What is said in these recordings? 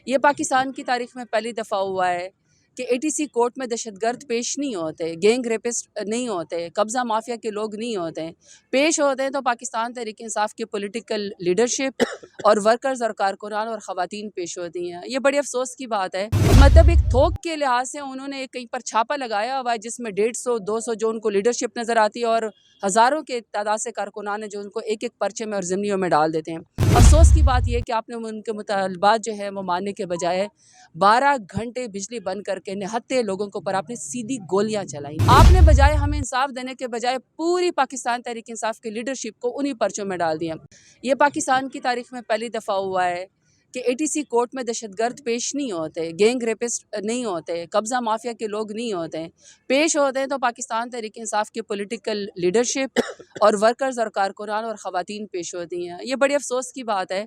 ये पाकिस्तान की तारीख में पहली दफ़ा हुआ है कि एटीसी कोर्ट में दहशतगर्द पेश नहीं होते, गैंग रेपिस्ट नहीं होते, कब्ज़ा माफिया के लोग नहीं होते हैं। पेश होते हैं तो पाकिस्तान तहरीक इंसाफ की पॉलिटिकल लीडरशिप और वर्कर्स और कारकुनान और ख़वातीन पेश होती हैं। ये बड़ी अफसोस की बात है। मतलब एक थोक के लिहाज से उन्होंने कहीं पर छापा लगाया हुआ है जिसमें 150-200 जो उनको लीडरशिप नज़र आती है और हज़ारों के तादाद से कारकुनान है जो उनको एक एक पर्चे में और ज़िम्नियों में डाल देते हैं। अफसोस की बात यह कि आपने उनके मुतालबात जो है वो मानने के बजाय 12 घंटे बिजली बंद करके निहत्थे लोगों के ऊपर आपने सीधी गोलियां चलाई। आपने बजाय हमें इंसाफ देने के बजाय पूरी पाकिस्तान तहरीक इंसाफ की लीडरशिप को उन्हीं पर्चों में डाल दिया। ये पाकिस्तान की तारीख में पहली दफ़ा हुआ है कि एटीसी कोर्ट में दहशतगर्द पेश नहीं होते, गैंग रेपिस्ट नहीं होते, कब्ज़ा माफिया के लोग नहीं होते हैं। पेश होते हैं तो पाकिस्तान तहरीक इंसाफ की पॉलिटिकल लीडरशिप और वर्कर्स और कारकुनान और ख़वातीन पेश होती हैं। ये बड़ी अफसोस की बात है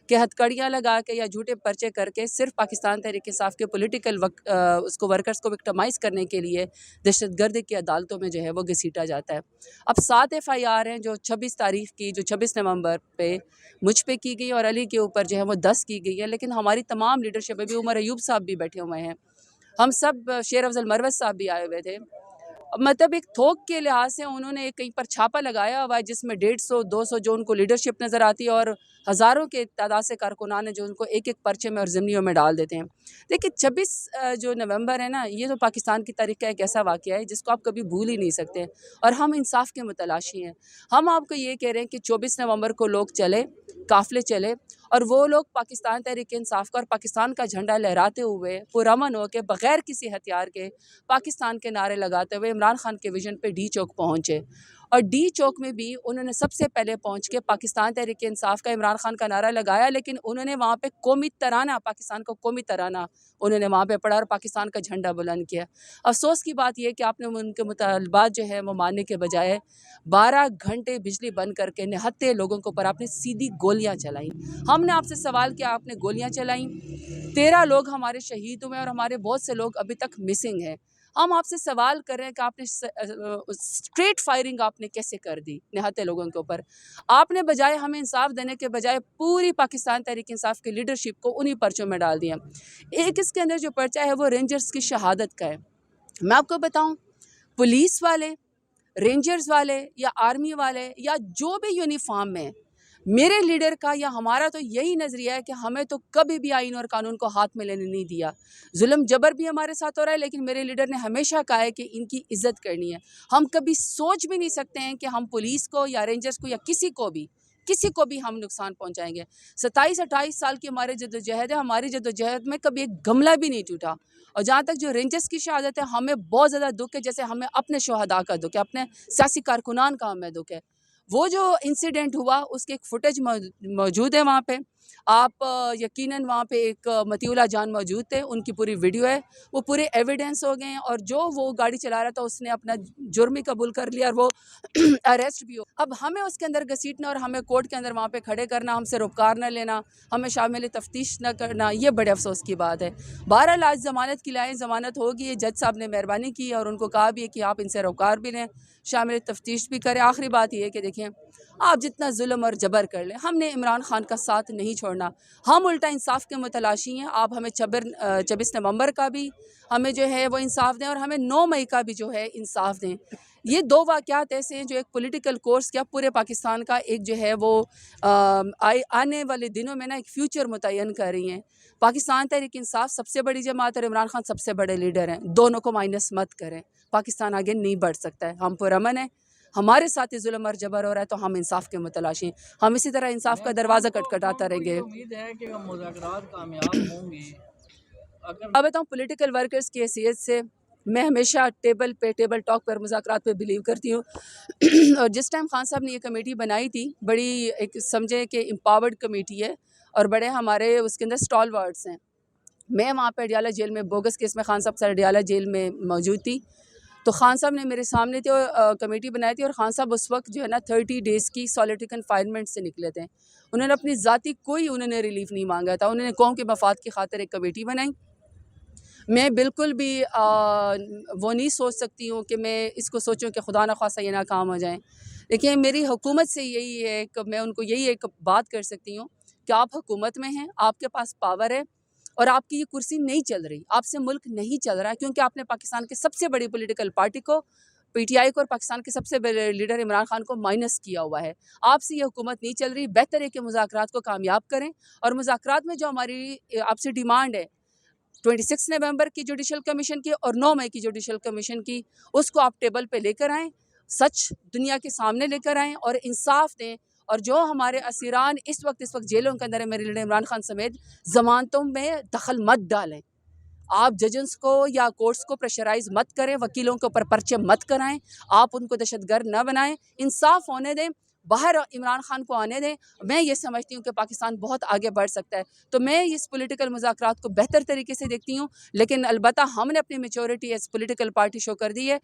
कि हथकड़ियाँ लगा के या झूठे पर्चे करके सिर्फ पाकिस्तान तहरीक इंसाफ के पॉलिटिकल उसको वर्कर्स को विक्टिमाइज़ करने के लिए दहशतगर्दी की अदालतों में जो है वो घसीटा जाता है। अब 7 FIR हैं जो 26 तारीख की, जो 26 नवंबर पे मुझ पे की गई और अली के ऊपर जो है वो 10 की गई है। लेकिन हमारी तमाम लीडरशिप में भी उमर अयूब साहब भी बैठे हुए हैं, हम सब, शेर अफजल मरवत साहब भी आए हुए थे। मतलब एक थोक के लिहाज से उन्होंने कहीं पर छापा लगाया हुआ है जिसमें 150-200 जो उनको लीडरशिप नज़र आती है और हज़ारों के तादाद से कारकुनान है जो उनको एक एक पर्चे में और ज़िम्नियों में डाल देते हैं। देखिए 26 जो नवंबर है ना, ये तो पाकिस्तान की तारीख का एक ऐसा वाक़या है जिसको आप कभी भूल ही नहीं सकते और हम इंसाफ के मुतलाशी हैं। हम आपको ये कह रहे हैं कि 24 नवंबर को लोग चले, काफ़िले चले और वो लोग पाकिस्तान तहरीक इंसाफ का और पाकिस्तान का झंडा लहराते हुए पुरअमन होकर बग़ैर किसी हथियार के पाकिस्तान के नारे लगाते हुए इमरान खान के विजन पे डी चौक पहुँचे और डी चौक में भी उन्होंने सबसे पहले पहुँच के पाकिस्तान तहरीक इंसाफ का इमरान खान का नारा लगाया। लेकिन उन्होंने वहाँ पे कौमी तराना, पाकिस्तान को कौमी तराना उन्होंने वहाँ पे पढ़ा और पाकिस्तान का झंडा बुलंद किया। अफसोस की बात यह कि आपने उनके मुतालबात जो है वो मानने के बजाय 12 घंटे बिजली बंद करके निहत्थे लोगों के ऊपर आपने सीधी गोलियाँ चलाई। हमने आपसे सवाल किया, आपने गोलियाँ चलाई, 13 लोग हमारे शहीद हुए और हमारे बहुत से लोग अभी तक मिसिंग हैं। हम आपसे सवाल कर रहे हैं कि आपने स्ट्रेट फायरिंग आपने कैसे कर दी निहत्थे लोगों के ऊपर। आपने बजाय हमें इंसाफ देने के बजाय पूरी पाकिस्तान तहरीक इंसाफ की लीडरशिप को उन्हीं पर्चों में डाल दिया। एक इसके अंदर जो पर्चा है वो रेंजर्स की शहादत का है। मैं आपको बताऊं, पुलिस वाले, रेंजर्स वाले या आर्मी वाले या जो भी यूनिफॉर्म में, मेरे लीडर का या हमारा तो यही नज़रिया है कि हमें तो कभी भी आईन और कानून को हाथ में लेने नहीं दिया। जुल्म जबर भी हमारे साथ हो रहा है लेकिन मेरे लीडर ने हमेशा कहा है कि इनकी इज्जत करनी है। हम कभी सोच भी नहीं सकते हैं कि हम पुलिस को या रेंजर्स को या किसी को भी हम नुकसान पहुंचाएंगे। 27-28 साल की हमारी जद्दोजहद है, हमारी जद्दोजहद में कभी एक गमला भी नहीं टूटा। और जहाँ तक जो रेंजर्स की शहादत है, हमें बहुत ज़्यादा दुख है, जैसे हमें अपने शहदा का दुख है, अपने सियासी कारकुनान का हमें दुख है। वो जो इंसिडेंट हुआ उसके एक फुटेज मौजूद है वहाँ पे। आप यकीनन वहाँ पे एक मतीउल्लाह जान मौजूद थे, उनकी पूरी वीडियो है, वो पूरे एविडेंस हो गए हैं और जो वो गाड़ी चला रहा था उसने अपना जुर्म ही कबूल कर लिया और वो अरेस्ट भी हो। अब हमें उसके अंदर घसीटना और हमें कोर्ट के अंदर वहाँ पे खड़े करना, हमसे रुपकार न लेना, हमें शामिल तफ्तीश न करना, ये बड़े अफसोस की बात है। बहरहाल आज ज़मानत की लाएँ, ज़मानत होगी, जज साहब ने मेहरबानी की और उनको कहा भी है कि आप इनसे रुपकार भी लें, शामिल तफ्तीश भी करें। आखिरी बात यह है कि देखिए, आप जितना जुल्म और जबर कर लें, हमने इमरान खान का साथ नहीं छोड़ना। हम उल्टा इंसाफ के मुतलाशी हैं। आप हमें 26 नवंबर का भी हमें जो है वो इंसाफ दें और हमें 9 मई का भी जो है इंसाफ दें। ये 2 वाक़यात ऐसे हैं जो एक पॉलिटिकल कोर्स क्या पूरे पाकिस्तान का एक जो है वो आने वाले दिनों में ना एक फ्यूचर मुतय्यन कर रही हैं। पाकिस्तान तहरीक इंसाफ सबसे बड़ी जमात और इमरान खान सबसे बड़े लीडर हैं। दोनों को माइनस मत करें, पाकिस्तान आगे नहीं बढ़ सकता है। हम पुरअमन हैं, हमारे साथ ही जुल्म और जबर हो रहा है तो हम इंसाफ के मुतलाशी हैं। हम इसी तरह इंसाफ का दरवाज़ा खटखटाता रहेंगे। उम्मीद है कि मुज़ाकरात कामयाब होंगे। अब बताऊँ, पॉलिटिकल वर्कर्स की हैसियत से मैं हमेशा टेबल टॉक पर मुज़ाकरात पे बिलीव करती हूँ और जिस टाइम खान साहब ने ये कमेटी बनाई थी, बड़ी एक समझे कि एम्पावर्ड कमेटी है और बड़े हमारे उसके अंदर स्टॉल वर्ड्स हैं। मैं वहाँ पर अडियाला जेल में बोगस केस में खान साहब सर अडियाला जेल में मौजूद थी, तो खान साहब ने मेरे सामने थी और कमेटी बनाई थी और खान साहब उस वक्त जो है ना 30 डेज़ की सॉलिटरी कन्फाइनमेंट से निकले थे। उन्होंने अपनी ज़ाती कोई उन्होंने रिलीफ नहीं मांगा था, उन्होंने कौम के मफाद की खातिर एक कमेटी बनाई। मैं बिल्कुल भी वो नहीं सोच सकती हूँ कि मैं इसको सोचूं कि खुदा न ख़ास्ता ये नाकाम हो जाए। देखिए, मेरी हुकूमत से यही है कि मैं उनको यही एक बात कर सकती हूँ कि आप हुकूमत में हैं, आपके पास पावर है और आपकी ये कुर्सी नहीं चल रही, आपसे मुल्क नहीं चल रहा है, क्योंकि आपने पाकिस्तान के सबसे बड़ी पॉलिटिकल पार्टी को, पीटीआई को, और पाकिस्तान के सबसे बड़े लीडर इमरान खान को माइनस किया हुआ है। आपसे ये हुकूमत नहीं चल रही। बेहतर है कि मुज़ाकरात को कामयाब करें, और मुज़ाकरात में जो हमारी आपसे डिमांड है 26 नवंबर की जुडिशल कमीशन की और 9 मई की जुडिशल कमीशन की, उसको आप टेबल पे लेकर आएँ, सच दुनिया के सामने लेकर आएँ और इंसाफ दें। और जो हमारे असीरान इस वक्त जेलों के अंदर है, मेरे लीडर इमरान खान समेत, ज़मानतों में दखल मत डालें। आप जजेस को या कोर्ट्स को प्रेशराइज मत करें, वकीलों के ऊपर पर्चे मत कराएं, आप उनको दहशतगर्द न बनाएं, इंसाफ होने दें, बाहर इमरान खान को आने दें। मैं ये समझती हूँ कि पाकिस्तान बहुत आगे बढ़ सकता है। तो मैं इस पॉलिटिकल मुज़ाकरात को बेहतर तरीके से देखती हूँ, लेकिन अलबत्ता हमने अपनी maturity as political party show कर दी है।